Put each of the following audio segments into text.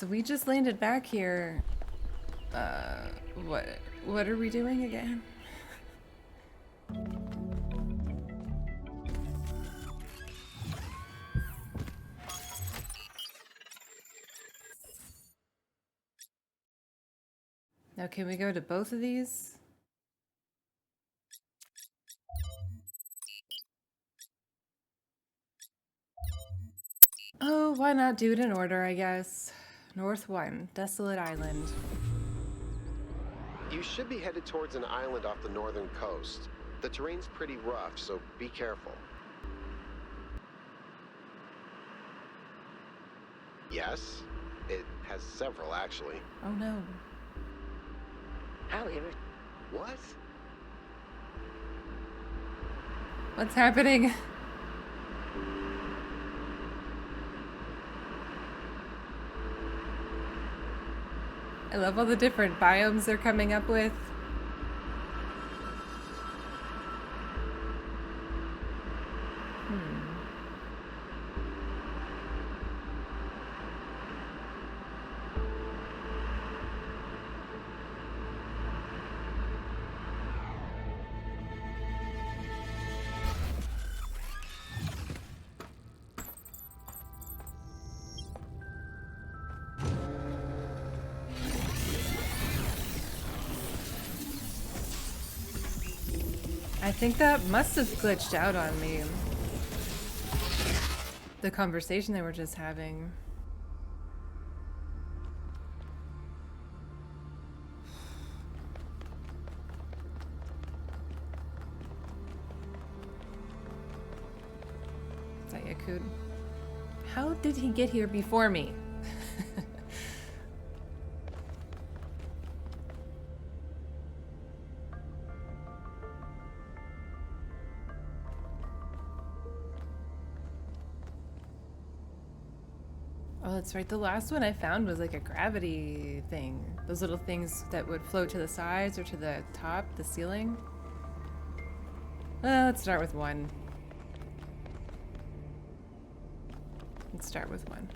So we just landed back here. What are we doing again? Now can we go to both of these? Oh, why not do it in order, I guess. North 1, Desolate Island. You should be headed towards an island off the northern coast. The terrain's pretty rough, so be careful. Yes, it has several, actually. Oh no. However, What? What's happening? I love all the different biomes they're coming up with. I think that must have glitched out on me. The conversation they were just having. Is that Yakut? How did he get here before me? Oh, that's right. The last one I found was like a gravity thing. Those little things that would float to the sides or to the top, the ceiling. Well, let's start with one. Let's start with one.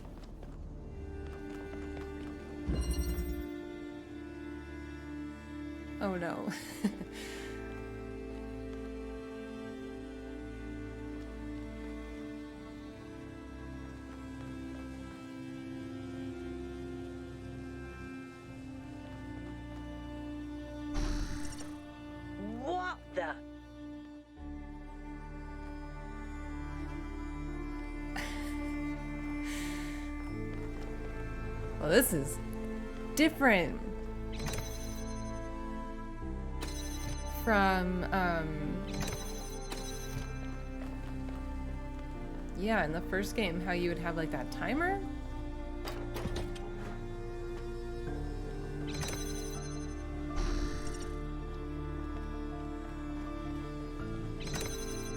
Oh no. what the? Well, this is different from, yeah, in the first game, how you would have like that timer.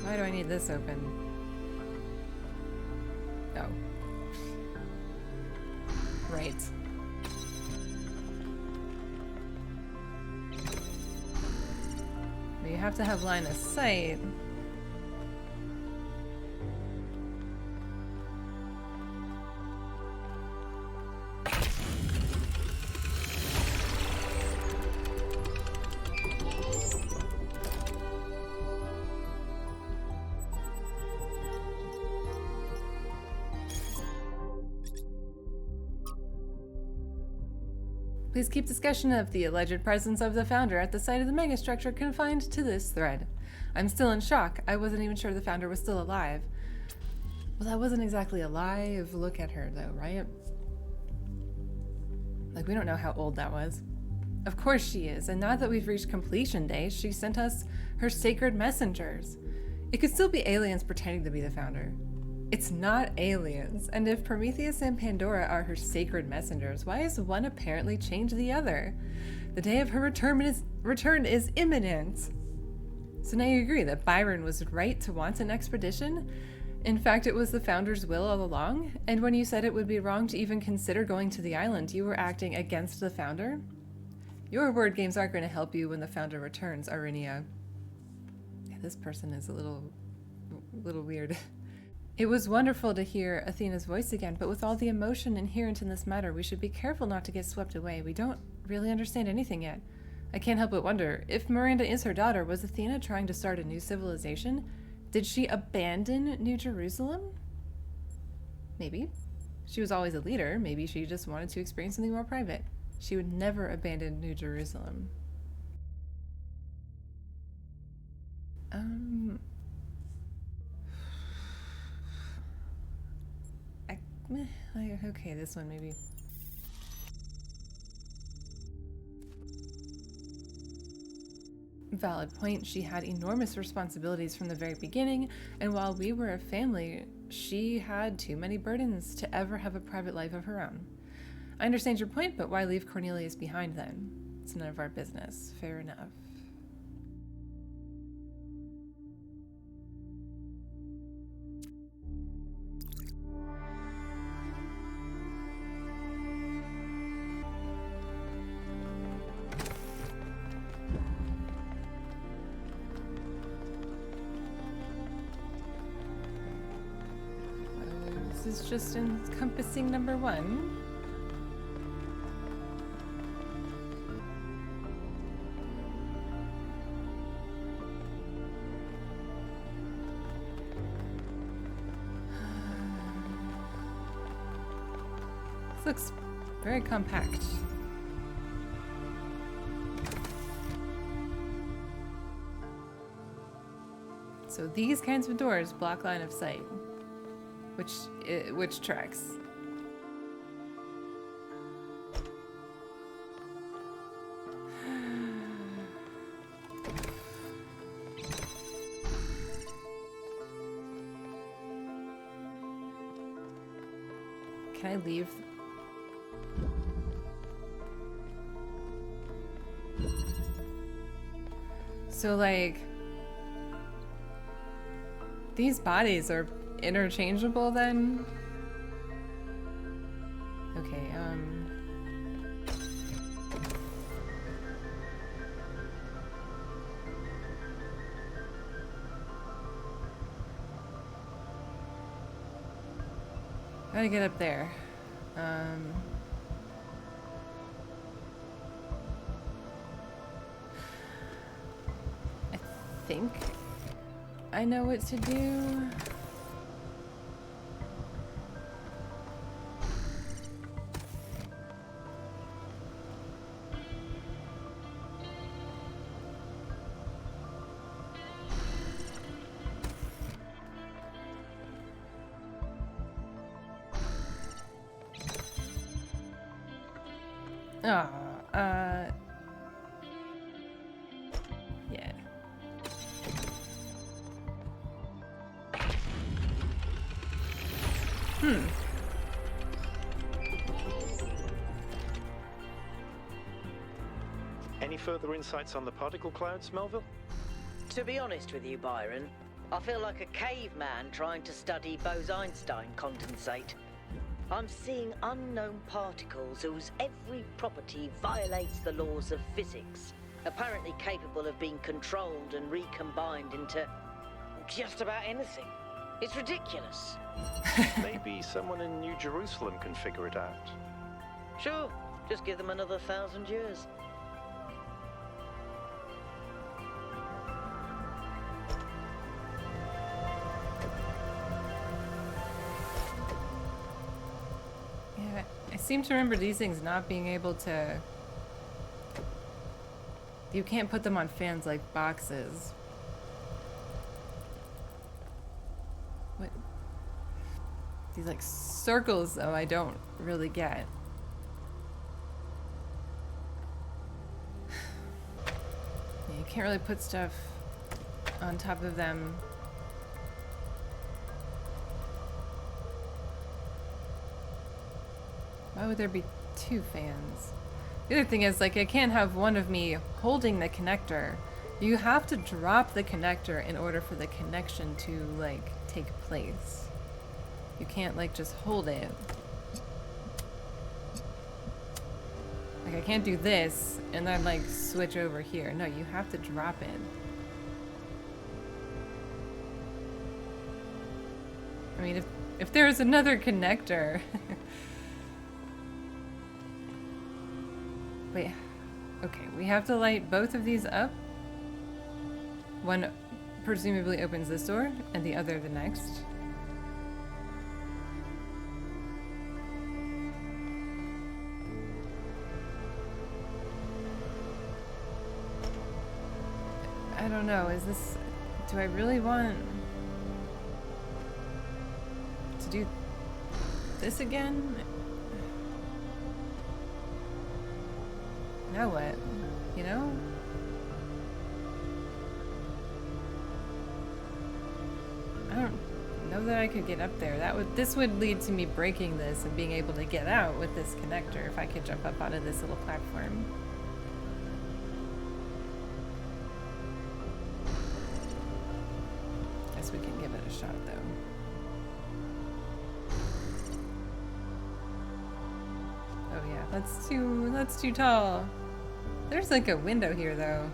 Why do I need this open? Oh. Right. But you have to have line of sight. Please keep discussion of the alleged presence of the founder at the site of the megastructure confined to this thread. I'm still in shock. I wasn't even sure the founder was still alive. Well, that wasn't exactly a live look at her, though, right? Like, we don't know how old that was. Of course she is, and now that we've reached completion day, she sent us her sacred messengers. It could still be aliens pretending to be the founder. It's not aliens, and if Prometheus and Pandora are her sacred messengers, why has one apparently changed the other? The day of her return is imminent. So now you agree that Byron was right to want an expedition? In fact, it was the founder's will all along? And when you said it would be wrong to even consider going to the island, you were acting against the founder? Your word games aren't going to help you when the founder returns, Arinia. Yeah, this person is a little weird. It was wonderful to hear Athena's voice again, but with all the emotion inherent in this matter, we should be careful not to get swept away. We don't really understand anything yet. I can't help but wonder, if Miranda is her daughter, was Athena trying to start a new civilization? Did she abandon New Jerusalem? Maybe. She was always a leader. Maybe she just wanted to experience something more private. She would never abandon New Jerusalem. Okay, this one maybe. Valid point. She had enormous responsibilities from the very beginning, and while we were a family, she had too many burdens to ever have a private life of her own. I understand your point, but why leave Cornelius behind then? It's none of our business. Fair enough. This is just encompassing number 1. This looks very compact. So these kinds of doors block line of sight. Which tracks? Can I leave? So, like, these bodies are interchangeable then? Okay, gotta get up there. I think I know what to do. Yeah. Any further insights on the particle clouds, Melville? To be honest with you, Byron, I feel like a caveman trying to study Bose-Einstein condensate. I'm seeing unknown particles whose every property violates the laws of physics, apparently capable of being controlled and recombined into just about anything. It's ridiculous. Maybe someone in New Jerusalem can figure it out. Sure, just give them another 1,000 years. I seem to remember these things not being able to... You can't put them on fans like boxes. What? These like circles though, I don't really get. Yeah, you can't really put stuff on top of them. Why would there be 2 fans? The other thing is, like, I can't have one of me holding the connector. You have to drop the connector in order for the connection to, like, take place. You can't, like, just hold it. Like, I can't do this and then, like, switch over here. No, you have to drop it. I mean, if there was another connector. Wait. Okay, we have to light both of these up. One presumably opens this door, and the other the next. I don't know, is this... Do I really want to do this again? Now what? You know? I don't know that I could get up there. This would lead to me breaking this and being able to get out with this connector if I could jump up onto this little platform. Guess we can give it a shot though. Oh yeah, that's too tall. There's like a window here though.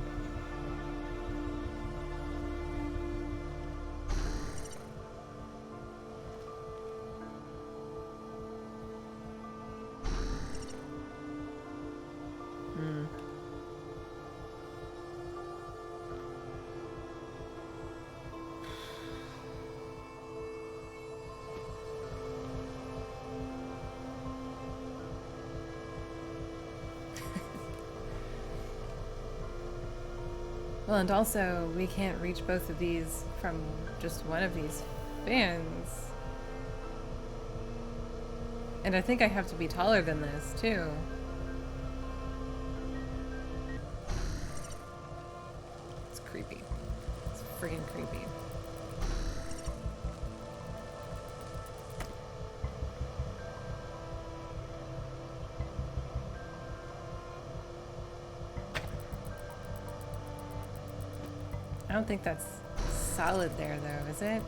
Well, and also, we can't reach both of these from just one of these fans. And I think I have to be taller than this, too. It's creepy. It's friggin' creepy. I don't think that's solid there, though, is it?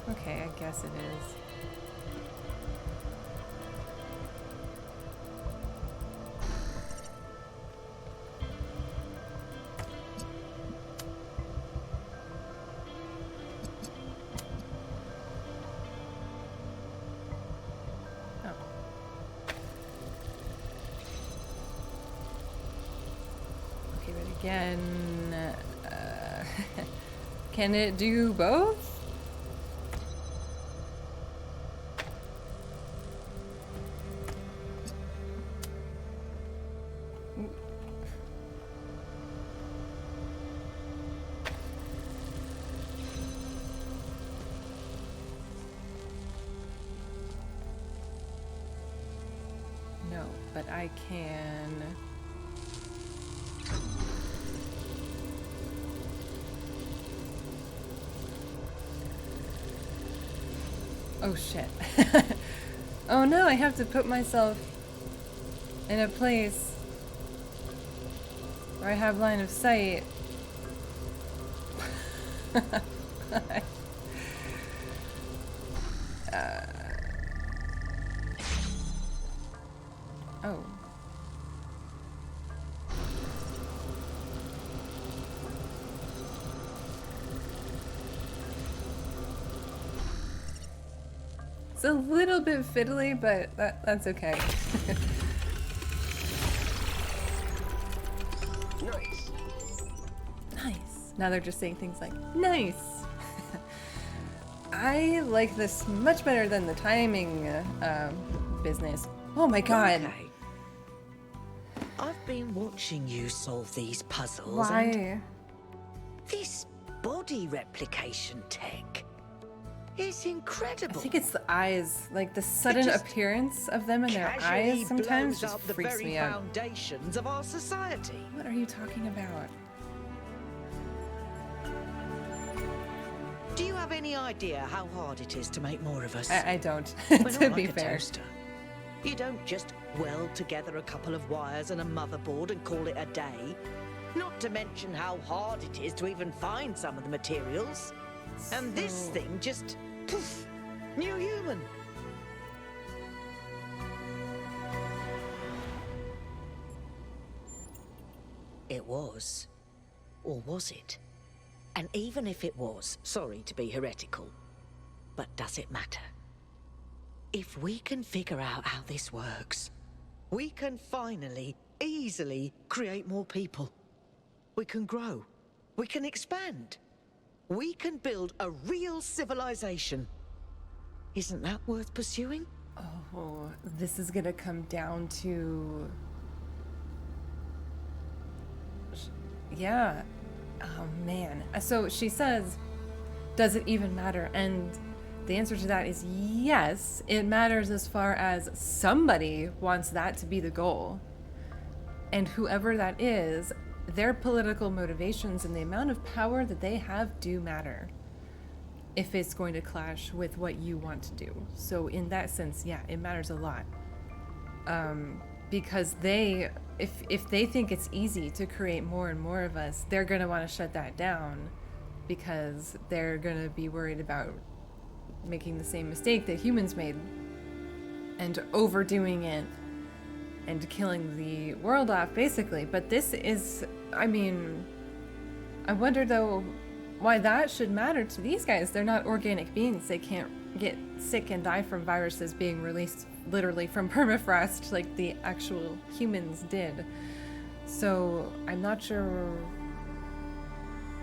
Okay, I guess it is. Again, can it do both? No, but I can... Oh shit. Oh no, I have to put myself in a place where I have line of sight. Oh. It's a little bit fiddly, but that's okay. Nice. Nice. Now they're just saying things like, nice. I like this much better than the timing business. Oh my god. Okay. I've been watching you solve these puzzles. Why? And this body replication tech is incredible. I think it's the eyes, like the sudden appearance of them in their eyes sometimes just freaks me out. Foundations of our society. What are you talking about? Do you have any idea how hard it is to make more of us? I don't, We're to not be like a fair. toaster. You don't just weld together a couple of wires and a motherboard and call it a day. Not to mention how hard it is to even find some of the materials. And this thing just, poof, new human. It was. Or was it? And even if it was, sorry to be heretical, but does it matter? If we can figure out how this works, we can finally, easily create more people. We can grow. We can expand. We can build a real civilization. Isn't that worth pursuing? Oh, this is gonna come down to... Yeah. Oh, man. So she says, does it even matter? And the answer to that is yes. It matters as far as somebody wants that to be the goal. And whoever that is, their political motivations and the amount of power that they have do matter if it's going to clash with what you want to do. So in that sense, yeah, it matters a lot. Because if they think it's easy to create more and more of us, they're going to want to shut that down because they're going to be worried about making the same mistake that humans made and overdoing it and killing the world off, basically. But this is, I mean, I wonder though why that should matter to these guys. They're not organic beings. They can't get sick and die from viruses being released literally from permafrost like the actual humans did. So I'm not sure.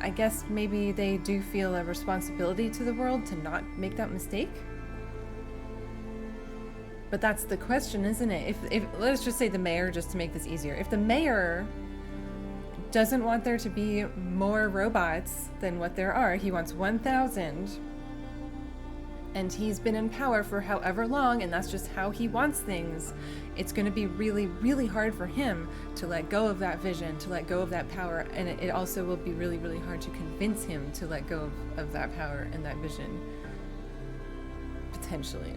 I guess maybe they do feel a responsibility to the world to not make that mistake. But that's the question, isn't it? If let's just say the mayor, just to make this easier, if the mayor doesn't want there to be more robots than what there are, he wants 1,000, and he's been in power for however long, and that's just how he wants things, it's going to be really, really hard for him to let go of that vision, to let go of that power, and it also will be really, really hard to convince him to let go of that power and that vision, potentially.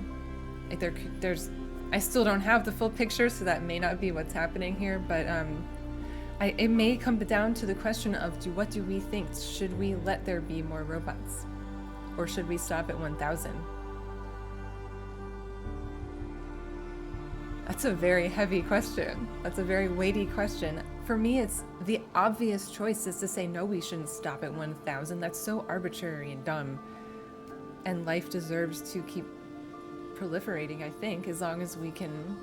Like there's, I still don't have the full picture, so that may not be what's happening here, but it may come down to the question of what do we think? Should we let there be more robots? Or should we stop at 1,000? That's a very heavy question. That's a very weighty question. For me, it's the obvious choice is to say, no, we shouldn't stop at 1,000. That's so arbitrary and dumb. And life deserves to keep proliferating, I think, as long as we can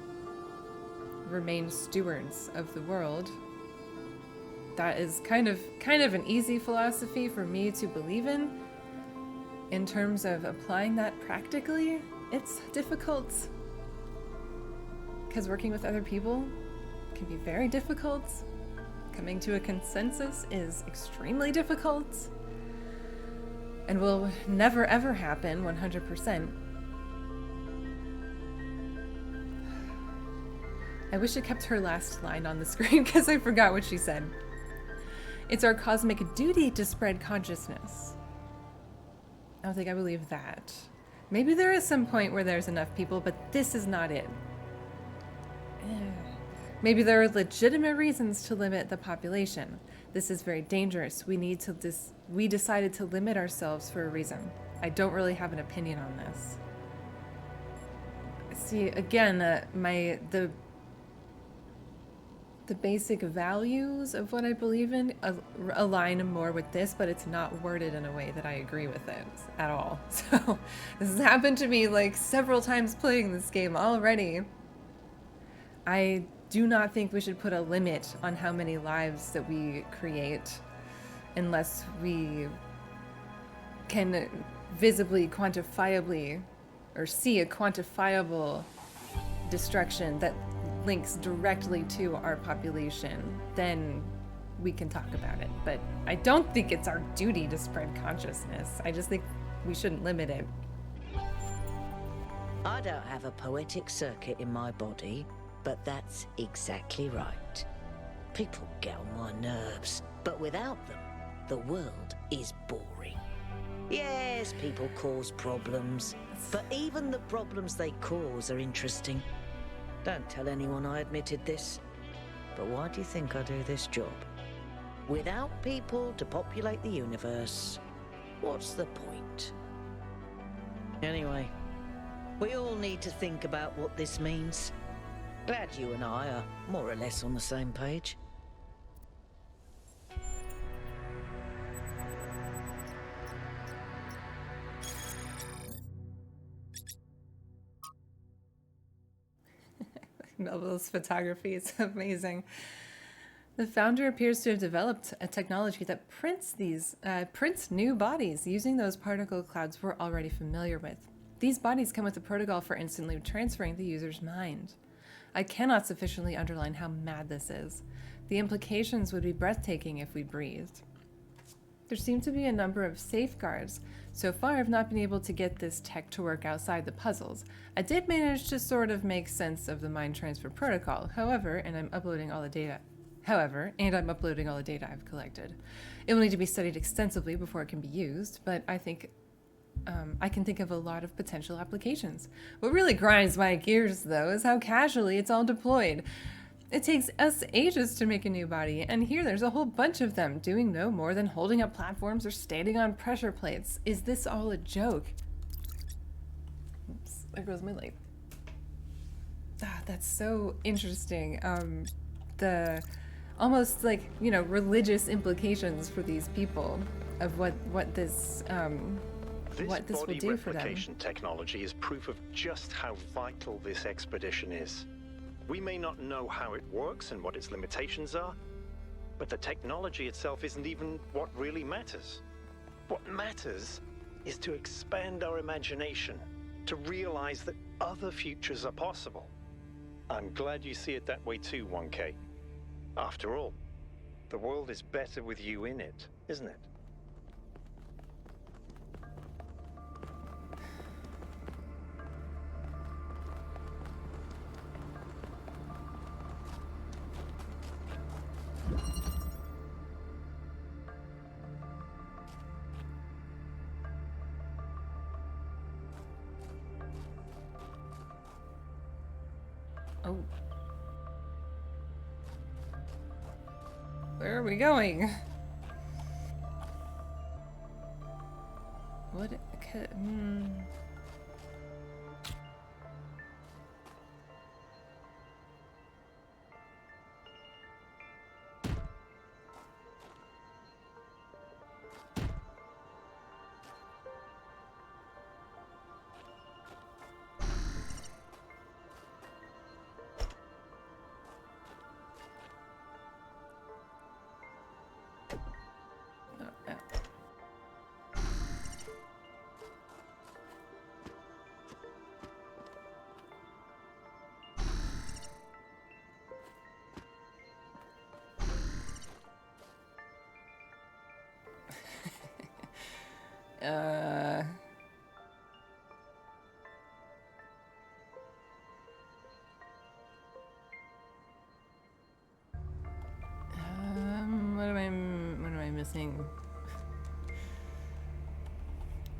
remain stewards of the world. That is kind of an easy philosophy for me to believe in. In terms of applying that practically, it's difficult. Because working with other people can be very difficult. Coming to a consensus is extremely difficult. And will never ever happen 100%. I wish it kept her last line on the screen because I forgot what she said. It's our cosmic duty to spread consciousness. I don't think I believe that. Maybe there is some point where there's enough people, but this is not it. Maybe there are legitimate reasons to limit the population. This is very dangerous. We decided to limit ourselves for a reason. I don't really have an opinion on this. See, again, the basic values of what I believe in align more with this, but it's not worded in a way that I agree with it at all. So this has happened to me like several times playing this game already. I do not think we should put a limit on how many lives that we create unless we can visibly, quantifiably, or see a quantifiable destruction that links directly to our population, then we can talk about it. But I don't think it's our duty to spread consciousness. I just think we shouldn't limit it. I don't have a poetic circuit in my body, but that's exactly right. People get on my nerves, but without them, the world is boring. Yes, people cause problems, but even the problems they cause are interesting. Don't tell anyone I admitted this, but why do you think I do this job? Without people to populate the universe, what's the point? Anyway, we all need to think about what this means. Glad you and I are more or less on the same page. Melville's photography is amazing. The founder appears to have developed a technology that prints new bodies using those particle clouds we're already familiar with. These bodies come with a protocol for instantly transferring the user's mind. I cannot sufficiently underline how mad this is. The implications would be breathtaking if we breathed. There seem to be a number of safeguards. So far, I've not been able to get this tech to work outside the puzzles. I did manage to sort of make sense of the mind transfer protocol, and I'm uploading all the data I've collected. It will need to be studied extensively before it can be used, but I think I can think of a lot of potential applications. What really grinds my gears, though, is how casually it's all deployed. It takes us ages to make a new body, and here there's a whole bunch of them doing no more than holding up platforms or standing on pressure plates. Is this all a joke? Oops, there goes my light. That's so interesting. The almost like, religious implications for these people of what this will do for them. This body replication technology is proof of just how vital this expedition is. We may not know how it works and what its limitations are, but the technology itself isn't even what really matters. What matters is to expand our imagination, to realize that other futures are possible. I'm glad you see it that way too, 1K. After all, the world is better with you in it, isn't it? Oh. Where are we going? What could... what am I missing?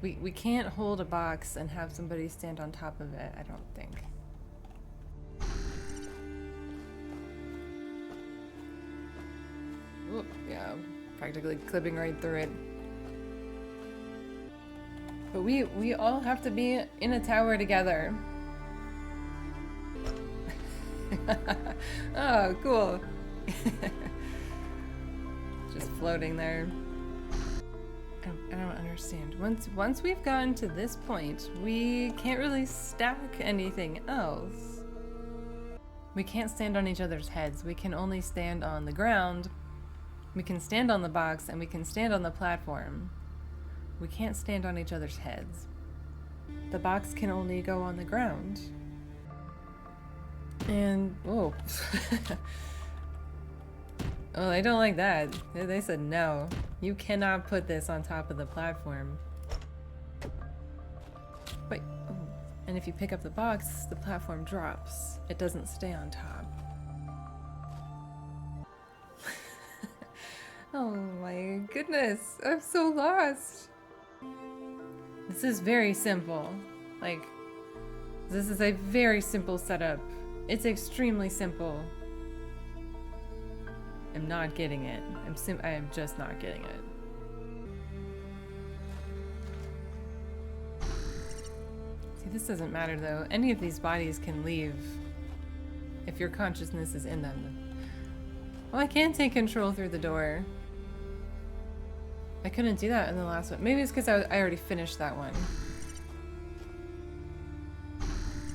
We can't hold a box and have somebody stand on top of it, I don't think. Oop, yeah, practically clipping right through it. But we all have to be in a tower together. Oh, cool. Just floating there. I don't understand. Once we've gotten to this point, we can't really stack anything else. We can't stand on each other's heads. We can only stand on the ground. We can stand on the box, and we can stand on the platform. We can't stand on each other's heads. The box can only go on the ground. And, whoa. Oh, I don't like that. They said no. You cannot put this on top of the platform. Wait, oh. And if you pick up the box, the platform drops. It doesn't stay on top. Oh my goodness, I'm so lost. This is very simple. Like, this is a very simple setup. It's extremely simple. I'm not getting it. I am just not getting it. See, this doesn't matter though. Any of these bodies can leave if your consciousness is in them. Well, I can take control through the door. I couldn't do that in the last one. Maybe it's because I already finished that one.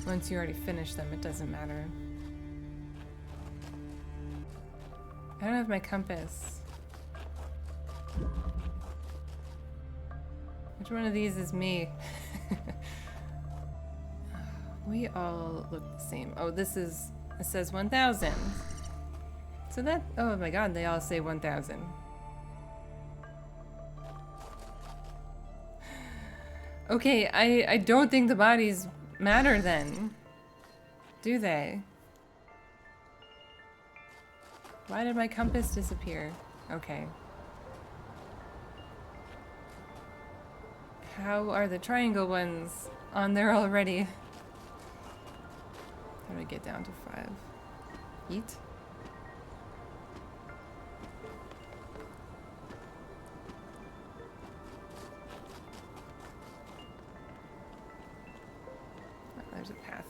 Once you already finish them, it doesn't matter. I don't have my compass. Which one of these is me? We all look the same. Oh, this is, it says 1,000. So that, oh my god, they all say 1,000. Okay, I don't think the bodies matter then. Do they? Why did my compass disappear? Okay. How are the triangle ones on there already? How do I get down to 5? Eat? Oh, there's a path.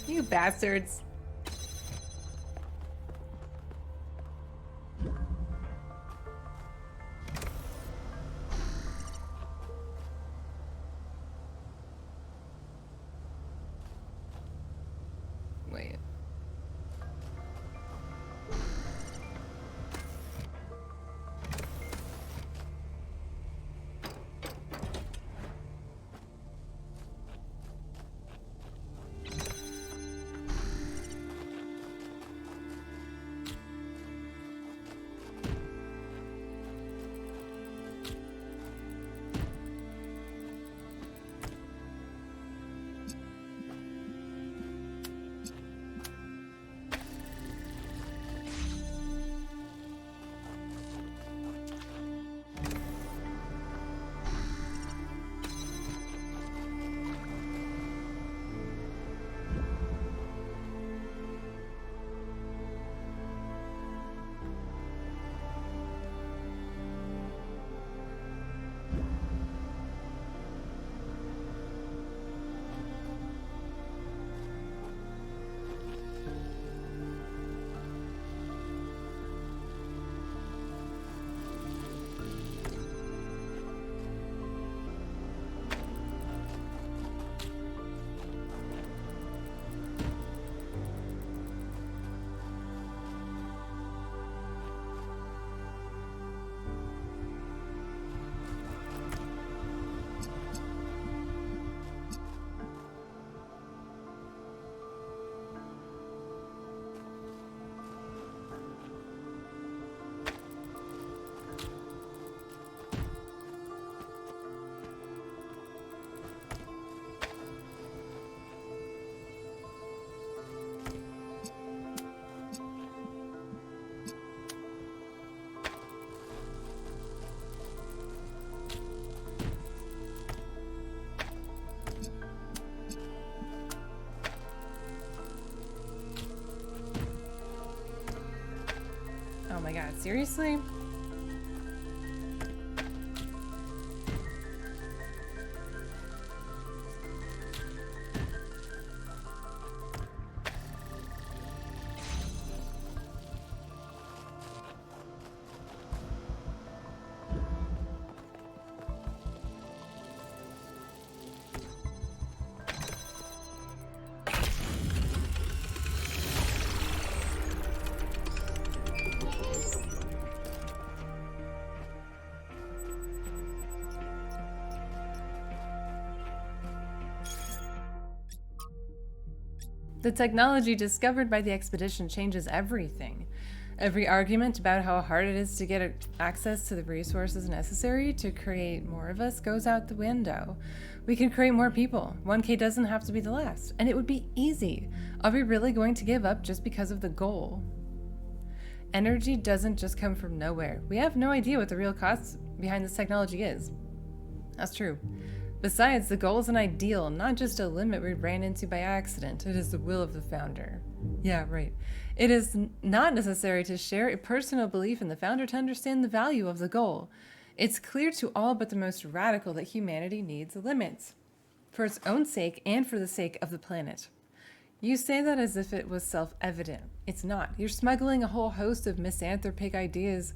You bastards. Wait. Oh my god, seriously? The technology discovered by the expedition changes everything. Every argument about how hard it is to get access to the resources necessary to create more of us goes out the window. We can create more people. 1K doesn't have to be the last, and it would be easy. Are we really going to give up just because of the goal? Energy doesn't just come from nowhere. We have no idea what the real cost behind this technology is. That's true. Besides, the goal is an ideal, not just a limit we ran into by accident. It is the will of the founder. Yeah, right. It is not necessary to share a personal belief in the founder to understand the value of the goal. It's clear to all but the most radical that humanity needs limits, for its own sake and for the sake of the planet. You say that as if it was self-evident. It's not. You're smuggling a whole host of misanthropic ideas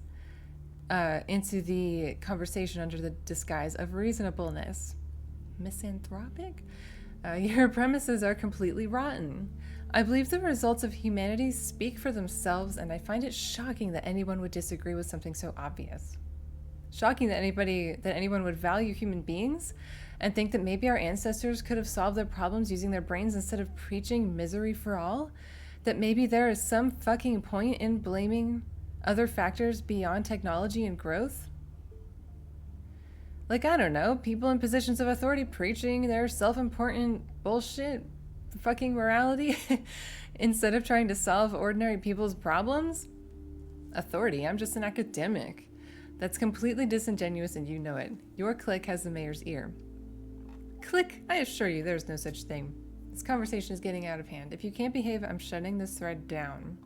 into the conversation under the disguise of reasonableness. Misanthropic? Your premises are completely rotten. I believe the results of humanity speak for themselves, and I find it shocking that anyone would disagree with something so obvious. Shocking that anyone would value human beings and think that maybe our ancestors could have solved their problems using their brains instead of preaching misery for all. That maybe there is some fucking point in blaming other factors beyond technology and growth. Like, I don't know, people in positions of authority preaching their self-important bullshit fucking morality instead of trying to solve ordinary people's problems. Authority, I'm just an academic. That's completely disingenuous and you know it. Your clique has the mayor's ear. Click, I assure you there's no such thing. This conversation is getting out of hand. If you can't behave, I'm shutting this thread down.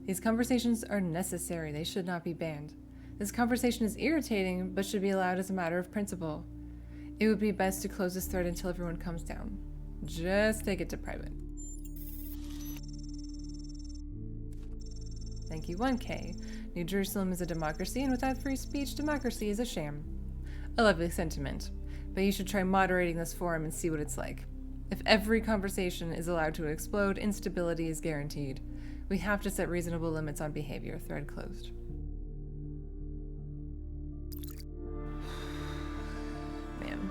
These conversations are necessary. They should not be banned. This conversation is irritating, but should be allowed as a matter of principle. It would be best to close this thread until everyone comes down. Just take it to private. Thank you, 1K. New Jerusalem is a democracy, and without free speech, democracy is a sham. A lovely sentiment, but you should try moderating this forum and see what it's like. If every conversation is allowed to explode, instability is guaranteed. We have to set reasonable limits on behavior. Thread closed. Man.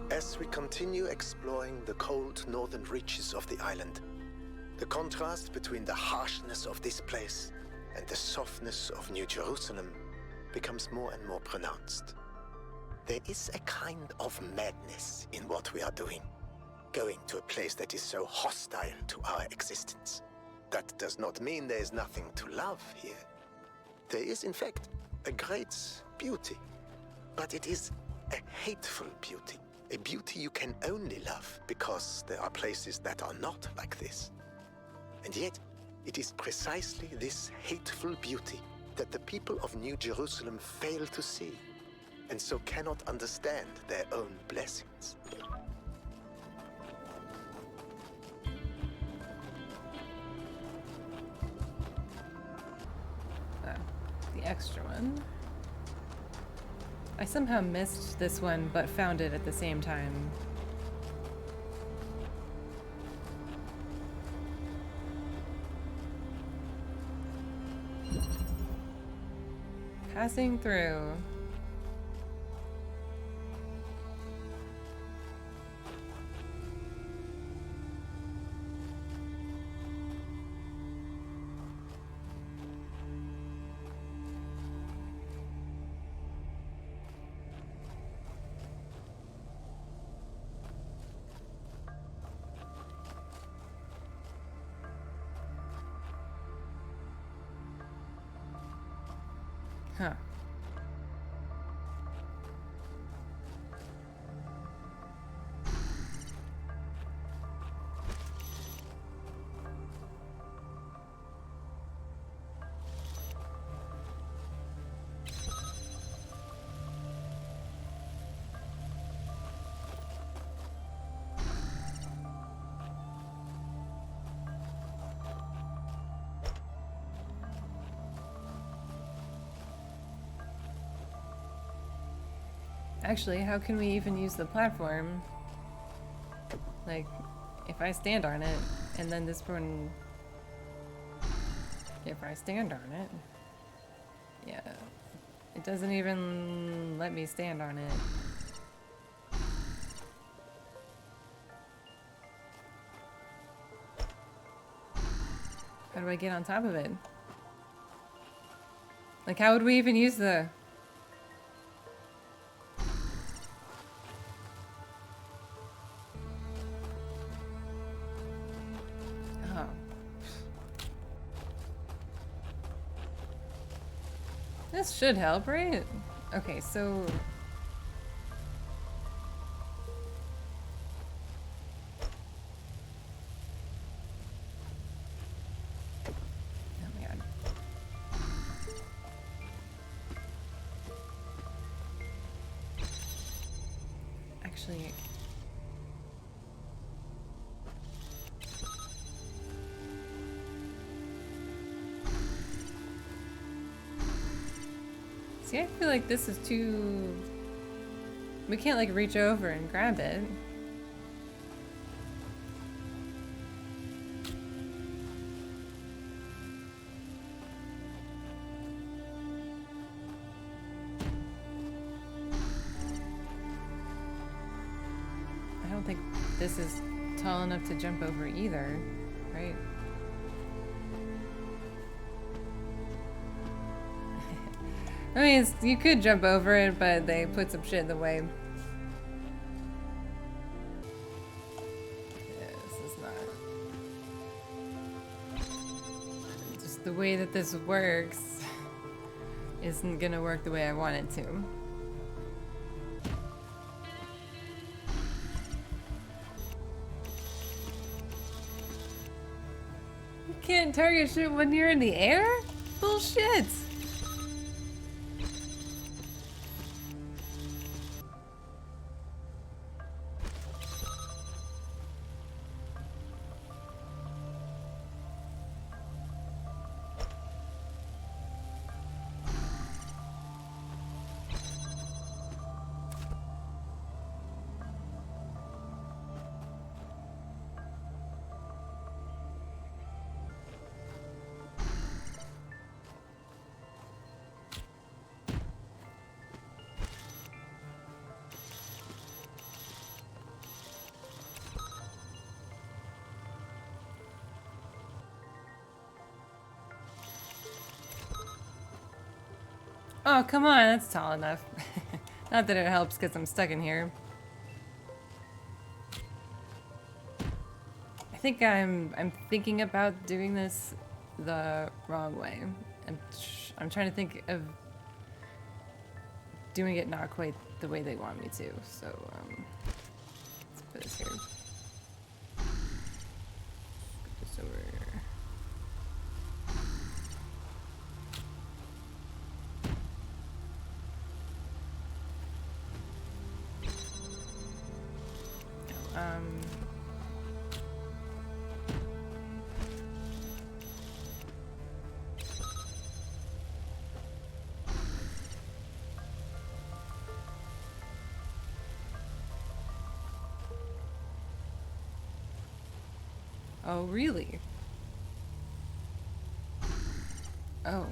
As we continue exploring the cold northern reaches of the island, the contrast between the harshness of this place and the softness of New Jerusalem becomes more and more pronounced. There is a kind of madness in what we are doing, going to a place that is so hostile to our existence. That does not mean there is nothing to love here. There is, in fact, a great beauty, but it is a hateful beauty. A beauty you can only love because there are places that are not like this. And yet, it is precisely this hateful beauty that the people of New Jerusalem fail to see, and so cannot understand their own blessings. The extra one. I somehow missed this one, but found it at the same time. Passing through. Huh. Actually, how can we even use the platform? Like, if I stand on it, and then this one... If I stand on it... doesn't even let me stand on it. How do I get on top of it? Like, how would we even use the... Oh. This should help, right? Okay, so... Actually, see, I feel like this is too... We can't like reach over and grab it. I don't think this is tall enough to jump over either, right? I mean, you could jump over it, but they put some shit in the way. Yeah, this is not... Just the way that this works isn't gonna work the way I want it to. Can't target shit when you're in the air? Bullshit! Oh, come on, that's tall enough. Not that it helps because I'm stuck in here. I think I'm thinking about doing this the wrong way. I'm trying to think of doing it not quite the way they want me to. So let's put this here. Put this over. Oh, really? Oh.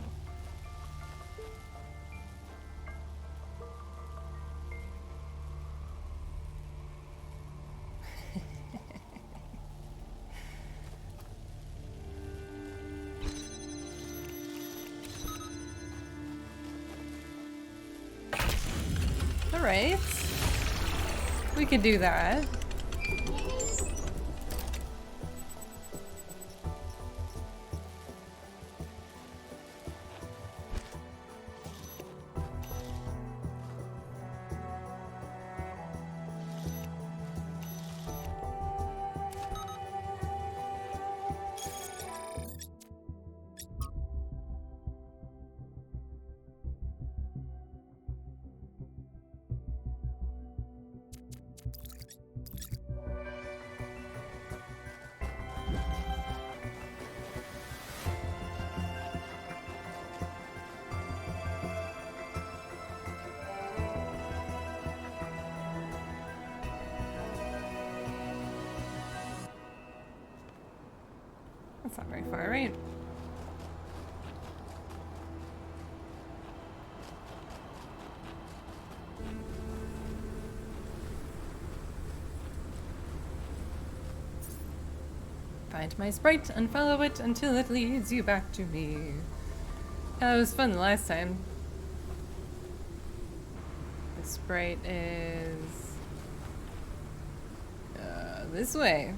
All right. We can do that. That's not very far, right? Find my sprite, unfollow it until it leads you back to me. That was fun the last time. The sprite is... this way.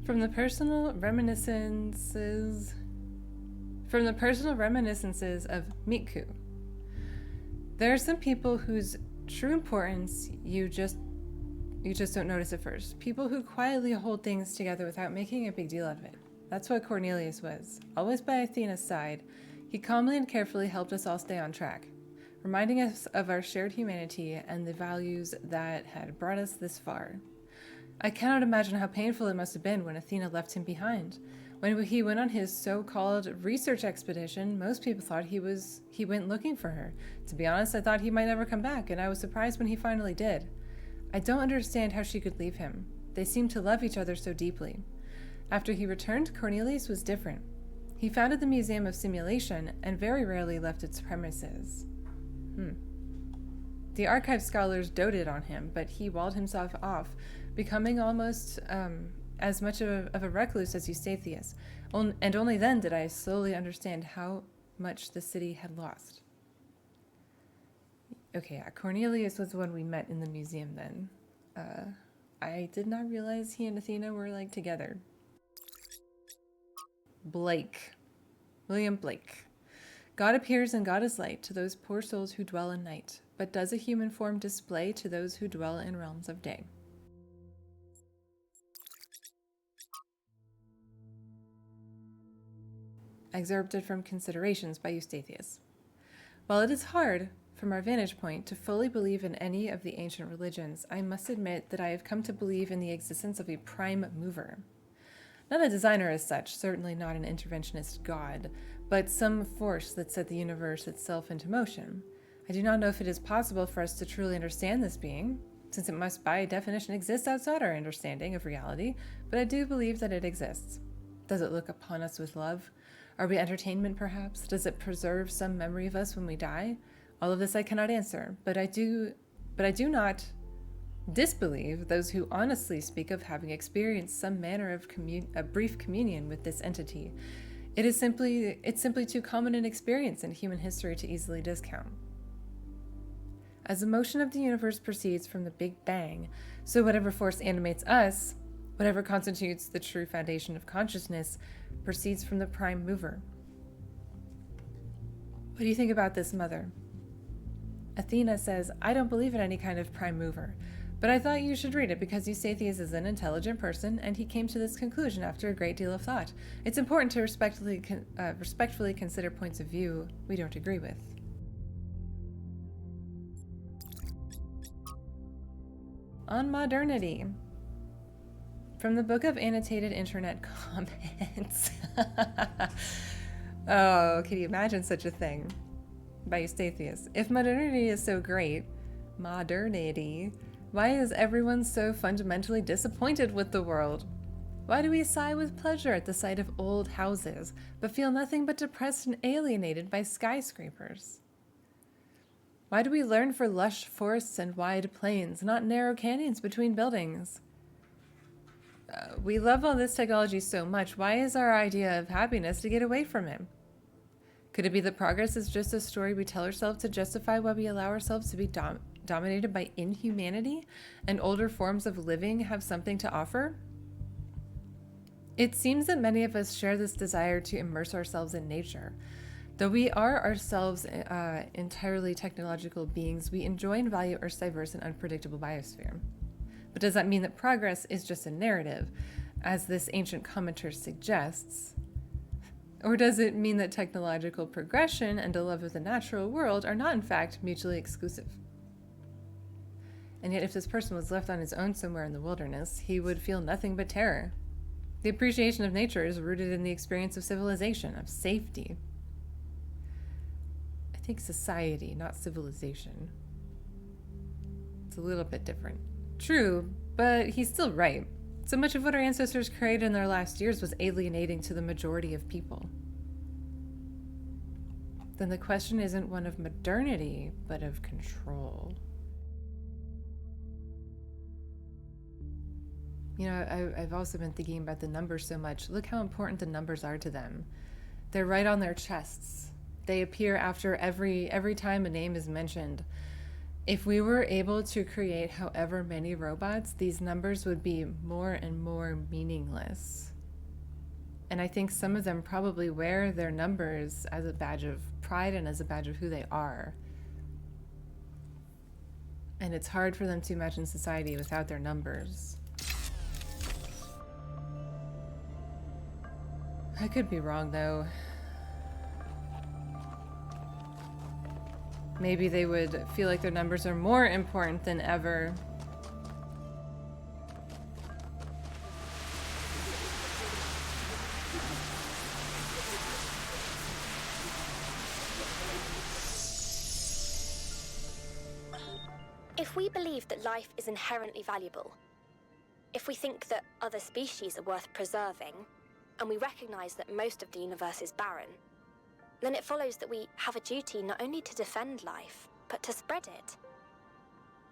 From the personal reminiscences of Mitku. There are some people whose true importance you just don't notice at first. People who quietly hold things together without making a big deal out of it. That's what Cornelius was. Always by Athena's side, he calmly and carefully helped us all stay on track, reminding us of our shared humanity and the values that had brought us this far. I cannot imagine how painful it must have been when Athena left him behind. When he went on his so-called research expedition, most people thought he went looking for her. To be honest, I thought he might never come back, and I was surprised when he finally did. I don't understand how she could leave him. They seemed to love each other so deeply. After he returned, Cornelius was different. He founded the Museum of Simulation and very rarely left its premises. The archive scholars doted on him, but he walled himself off, becoming almost as much of a recluse as Eustathius. And only then did I slowly understand how much the city had lost. Okay, yeah, Cornelius was the one we met in the museum then. I did not realize he and Athena were, like, together. Blake. William Blake. God appears and God is light to those poor souls who dwell in night, but does a human form display to those who dwell in realms of day. Excerpted from Considerations by Eustathius. While it is hard, from our vantage point, to fully believe in any of the ancient religions, I must admit that I have come to believe in the existence of a prime mover. Not a designer as such, certainly not an interventionist god, but some force that set the universe itself into motion. I do not know if it is possible for us to truly understand this being, since it must by definition exist outside our understanding of reality, but I do believe that it exists. Does it look upon us with love? Are we entertainment, perhaps? Does it preserve some memory of us when we die? All of this I cannot answer, but I do not disbelieve those who honestly speak of having experienced some manner of a brief communion with this entity. It's simply too common an experience in human history to easily discount. As the motion of the universe proceeds from the Big Bang, so whatever force animates us, whatever constitutes the true foundation of consciousness, proceeds from the prime mover. What do you think about this, Mother? Athena says, I don't believe in any kind of prime mover, but I thought you should read it because Eustathius is an intelligent person and he came to this conclusion after a great deal of thought. It's important to respectfully consider points of view we don't agree with. On Modernity. From the Book of Annotated Internet Comments. Oh, can you imagine such a thing? By Eustathius. If modernity is so great, modernity, why is everyone so fundamentally disappointed with the world? Why do we sigh with pleasure at the sight of old houses, but feel nothing but depressed and alienated by skyscrapers? Why do we learn for lush forests and wide plains, not narrow canyons between buildings? We love all this technology so much. Why is our idea of happiness to get away from it? Could it be that progress is just a story we tell ourselves to justify why we allow ourselves to be dominated by inhumanity, and older forms of living have something to offer? It seems that many of us share this desire to immerse ourselves in nature. Though we are ourselves entirely technological beings, we enjoy and value Earth's diverse and unpredictable biosphere. But does that mean that progress is just a narrative, as this ancient commenter suggests? Or does it mean that technological progression and a love of the natural world are not in fact mutually exclusive? And yet if this person was left on his own somewhere in the wilderness, he would feel nothing but terror. The appreciation of nature is rooted in the experience of civilization, of safety. I think society, not civilization. It's a little bit different. True, but he's still right. So much of what our ancestors created in their last years was alienating to the majority of people. Then the question isn't one of modernity, but of control. You know, I've also been thinking about the numbers so much. Look how important the numbers are to them. They're right on their chests. They appear after every time a name is mentioned. If we were able to create however many robots, these numbers would be more and more meaningless. And I think some of them probably wear their numbers as a badge of pride and as a badge of who they are. And it's hard for them to imagine society without their numbers. I could be wrong, though. Maybe they would feel like their numbers are more important than ever. If we believe that life is inherently valuable, if we think that other species are worth preserving, and we recognize that most of the universe is barren, then it follows that we have a duty not only to defend life, but to spread it.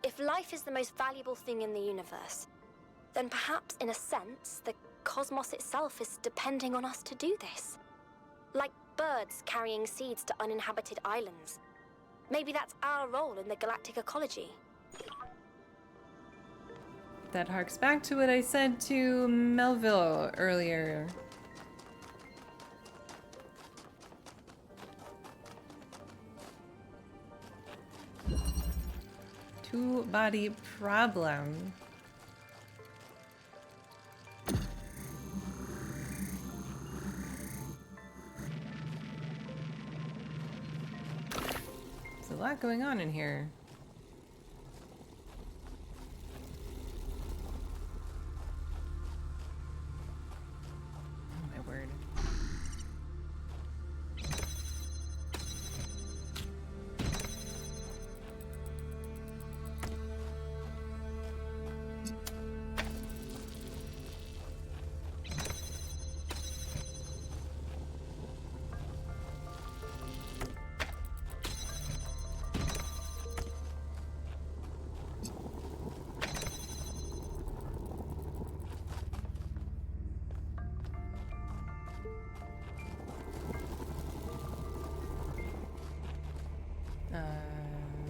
If life is the most valuable thing in the universe, then perhaps, in a sense, the cosmos itself is depending on us to do this. Like birds carrying seeds to uninhabited islands. Maybe that's our role in the galactic ecology. That harks back to what I said to Melville earlier. Two-body problem. There's a lot going on in here. Oh my word.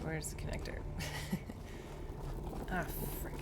Where's the connector? Ah, frick.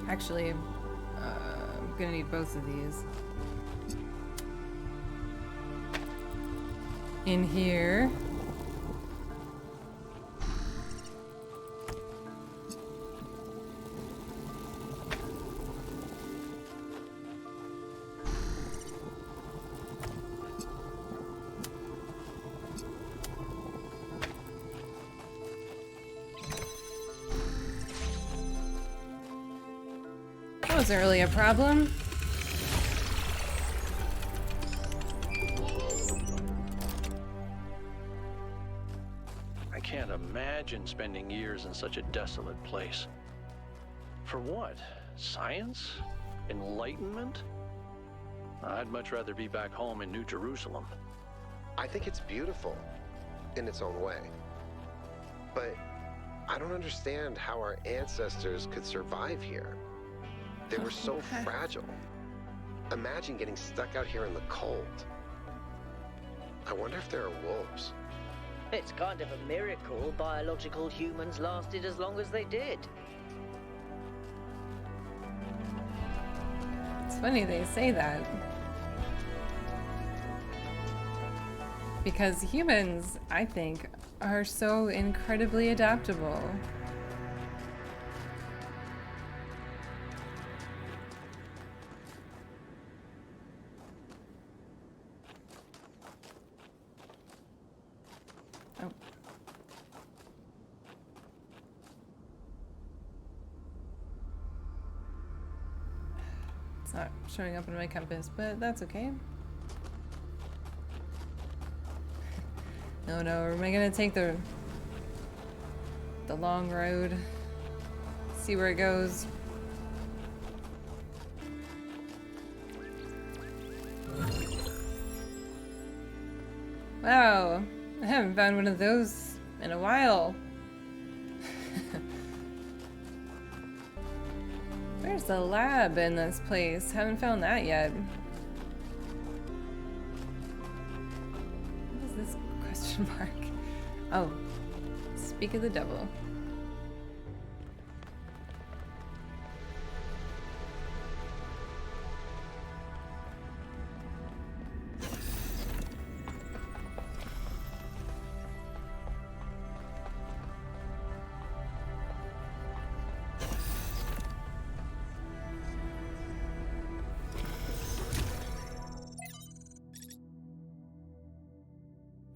Actually, I'm gonna need both of these. In here. Wasn't really a problem. I can't imagine spending years in such a desolate place. For what? Science? Enlightenment? I'd much rather be back home in New Jerusalem. I think it's beautiful in its own way. But I don't understand how our ancestors could survive here. They were so fragile. Imagine getting stuck out here in the cold. I wonder if there are wolves. It's kind of a miracle biological humans lasted as long as they did. It's funny they say that. Because humans, I think, are so incredibly adaptable. Oh. It's not showing up on my compass, but that's okay. No, am I gonna take the long road? See where it goes. Wow, I haven't found one of those in a while. Where's the lab in this place? Haven't found that yet. What is this question mark? Oh, speak of the devil.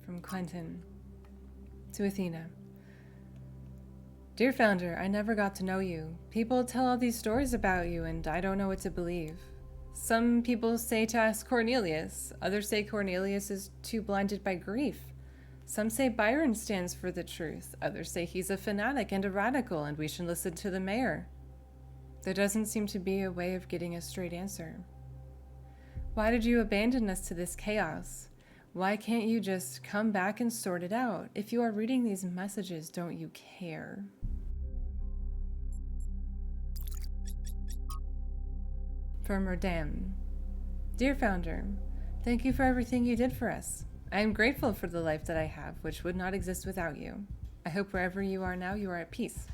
From Quentin to Athena. Dear Founder, I never got to know you. People tell all these stories about you and I don't know what to believe. Some people say to ask Cornelius. Others say Cornelius is too blinded by grief. Some say Byron stands for the truth. Others say he's a fanatic and a radical and we should listen to the mayor. There doesn't seem to be a way of getting a straight answer. Why did you abandon us to this chaos? Why can't you just come back and sort it out? If you are reading these messages, don't you care? From Rhodamne. Dear Founder, thank you for everything you did for us. I am grateful for the life that I have, which would not exist without you. I hope wherever you are now, you are at peace.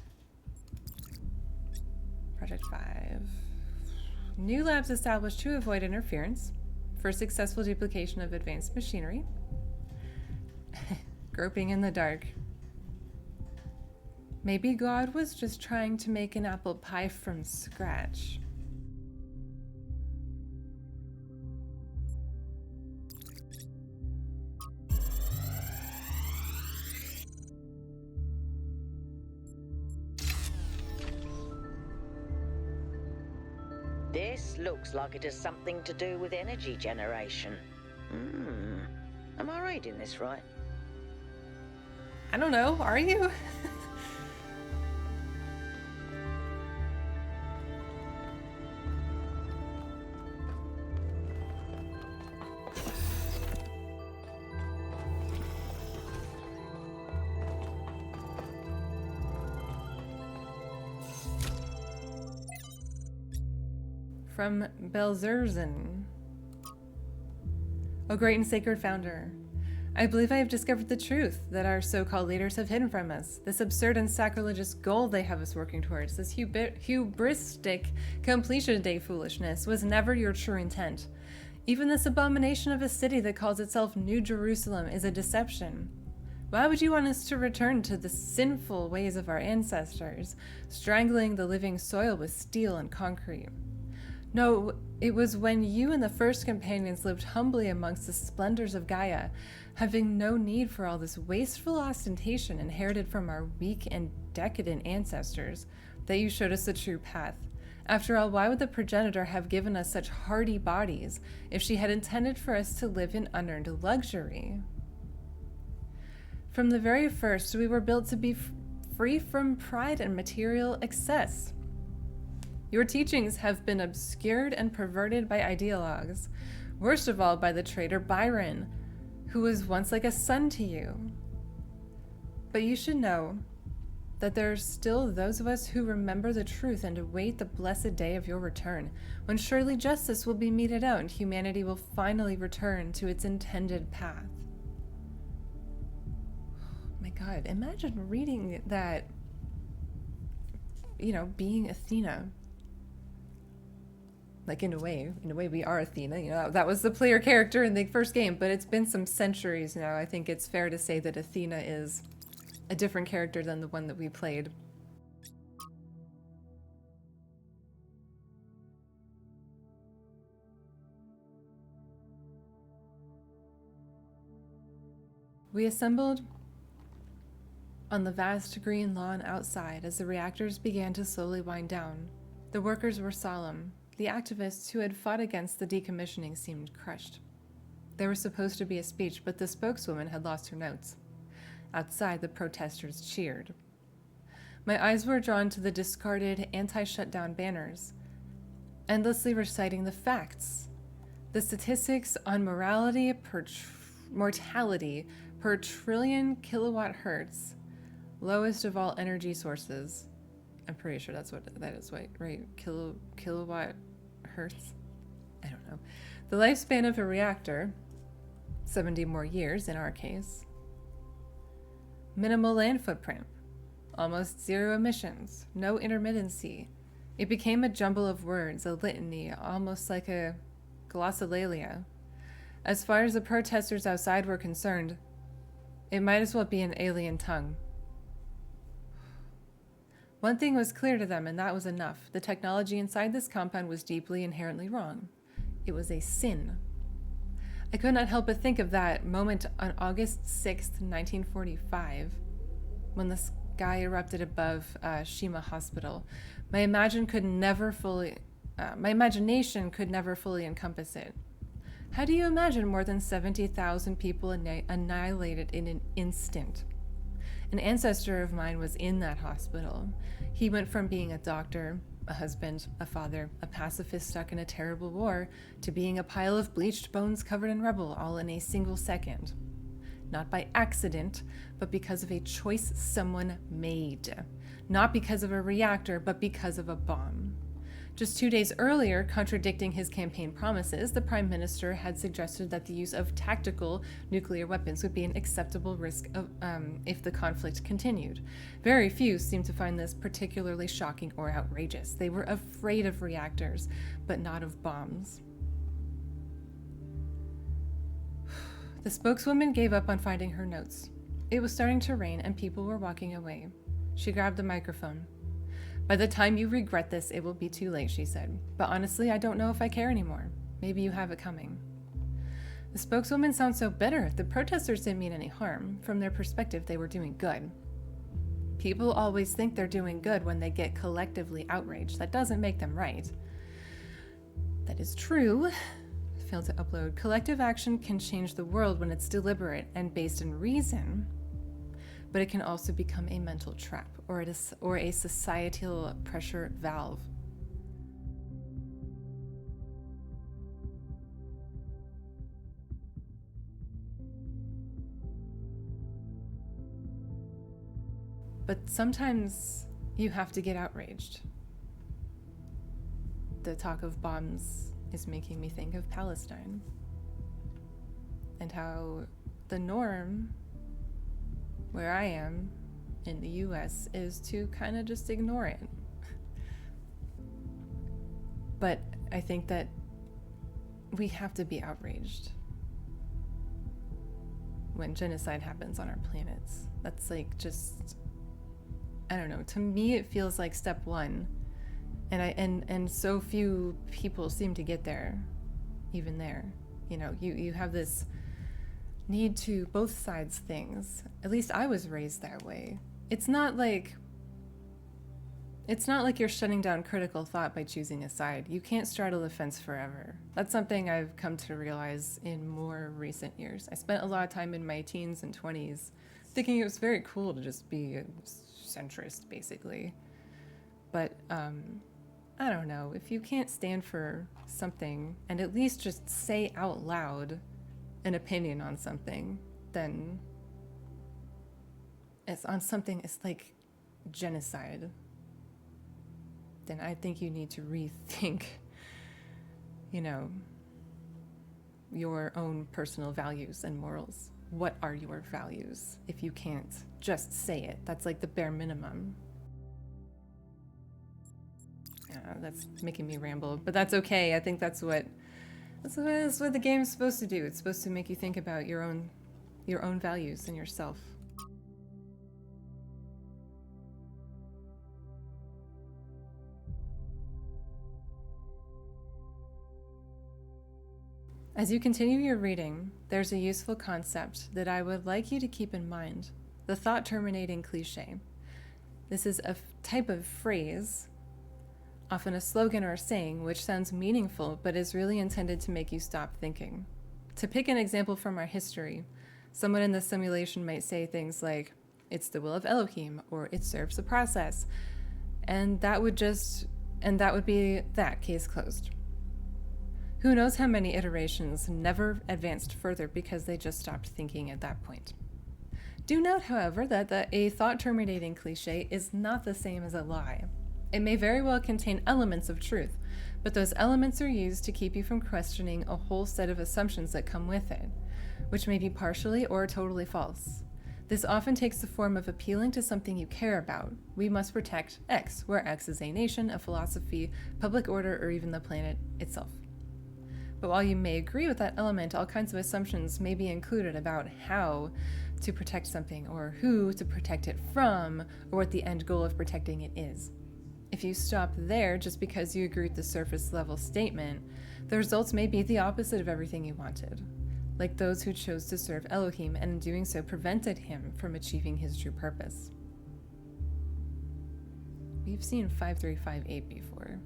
Project 5. New labs established to avoid interference. For successful duplication of advanced machinery. Groping in the dark. Maybe God was just trying to make an apple pie from scratch. This looks like it has something to do with energy generation. Am I reading this right? I don't know, are you? From Belzerzan. O great and sacred Founder, I believe I have discovered the truth that our so-called leaders have hidden from us. This absurd and sacrilegious goal they have us working towards, this hubristic completion day foolishness, was never your true intent. Even this abomination of a city that calls itself New Jerusalem is a deception. Why would you want us to return to the sinful ways of our ancestors, strangling the living soil with steel and concrete? No, it was when you and the first companions lived humbly amongst the splendors of Gaia, having no need for all this wasteful ostentation inherited from our weak and decadent ancestors, that you showed us the true path. After all, why would the progenitor have given us such hardy bodies if she had intended for us to live in unearned luxury? From the very first, we were built to be free from pride and material excess. Your teachings have been obscured and perverted by ideologues, worst of all by the traitor Byron, who was once like a son to you. But you should know that there are still those of us who remember the truth and await the blessed day of your return, when surely justice will be meted out and humanity will finally return to its intended path. Oh my God, imagine reading that, you know, being Athena. Like, in a way, we are Athena. You know, that was the player character in the first game, but it's been some centuries now. I think it's fair to say that Athena is a different character than the one that we played. We assembled on the vast green lawn outside as the reactors began to slowly wind down. The workers were solemn. The activists who had fought against the decommissioning seemed crushed. There was supposed to be a speech, but the spokeswoman had lost her notes. Outside, the protesters cheered. My eyes were drawn to the discarded anti-shutdown banners, endlessly reciting the facts. The statistics on mortality per trillion kilowatt hertz, lowest of all energy sources. I'm pretty sure that's what that is, right? Kilowatt hertz? I don't know. The lifespan of a reactor, 70 more years in our case. Minimal land footprint, almost zero emissions, no intermittency. It became a jumble of words, a litany, almost like a glossolalia. As far as the protesters outside were concerned, it might as well be an alien tongue. One thing was clear to them, and that was enough. The technology inside this compound was deeply, inherently wrong. It was a sin. I could not help but think of that moment on August 6th, 1945, when the sky erupted above Shima Hospital. My imagination could never fully encompass it. How do you imagine more than 70,000 people annihilated in an instant? An ancestor of mine was in that hospital. He went from being a doctor, a husband, a father, a pacifist stuck in a terrible war, to being a pile of bleached bones covered in rubble, all in a single second. Not by accident, but because of a choice someone made. Not because of a reactor, but because of a bomb. Just 2 days earlier, contradicting his campaign promises, the Prime Minister had suggested that the use of tactical nuclear weapons would be an acceptable risk if the conflict continued. Very few seemed to find this particularly shocking or outrageous. They were afraid of reactors, but not of bombs. The spokeswoman gave up on finding her notes. It was starting to rain and people were walking away. She grabbed the microphone. By the time you regret this, it will be too late, she said. But honestly, I don't know if I care anymore. Maybe you have it coming. The spokeswoman sounds so bitter. The protesters didn't mean any harm. From their perspective, they were doing good. People always think they're doing good when they get collectively outraged. That doesn't make them right. That is true. Failed to upload. Collective action can change the world when it's deliberate and based in reason, but it can also become a mental trap or a societal pressure valve. But sometimes you have to get outraged. The talk of bombs is making me think of Palestine and how the norm where I am in the US is to kind of just ignore it. But I think that we have to be outraged when genocide happens on our planets. That's like just, I don't know, to me it feels like step one. And so few people seem to get there, even there. You know, you have this need to both sides things. At least I was raised that way. It's not like you're shutting down critical thought by choosing a side. You can't straddle the fence forever. That's something I've come to realize in more recent years. I spent a lot of time in my teens and 20s thinking it was very cool to just be a centrist, basically. But I don't know, if you can't stand for something and at least just say out loud an opinion on something, then it's on something, it's like genocide, then I think you need to rethink, you know, your own personal values and morals. What are your values if you can't just say it? That's like the bare minimum. That's making me ramble, but that's okay. I think that's what the game's supposed to do. It's supposed to make you think about your own values and yourself. As you continue your reading, there's a useful concept that I would like you to keep in mind: the thought-terminating cliche. This is a type of phrase, often a slogan or a saying, which sounds meaningful but is really intended to make you stop thinking. To pick an example from our history, someone in the simulation might say things like, "It's the will of Elohim," or "It serves the process," and that would be that, case closed. Who knows how many iterations never advanced further because they just stopped thinking at that point. Do note, however, that a thought-terminating cliche is not the same as a lie. It may very well contain elements of truth, but those elements are used to keep you from questioning a whole set of assumptions that come with it, which may be partially or totally false. This often takes the form of appealing to something you care about. We must protect X, where X is a nation, a philosophy, public order, or even the planet itself. But while you may agree with that element, all kinds of assumptions may be included about how to protect something, or who to protect it from, or what the end goal of protecting it is. If you stop there just because you agree with the surface level statement, the results may be the opposite of everything you wanted. Like those who chose to serve Elohim and in doing so prevented him from achieving his true purpose. We've seen 5358 before.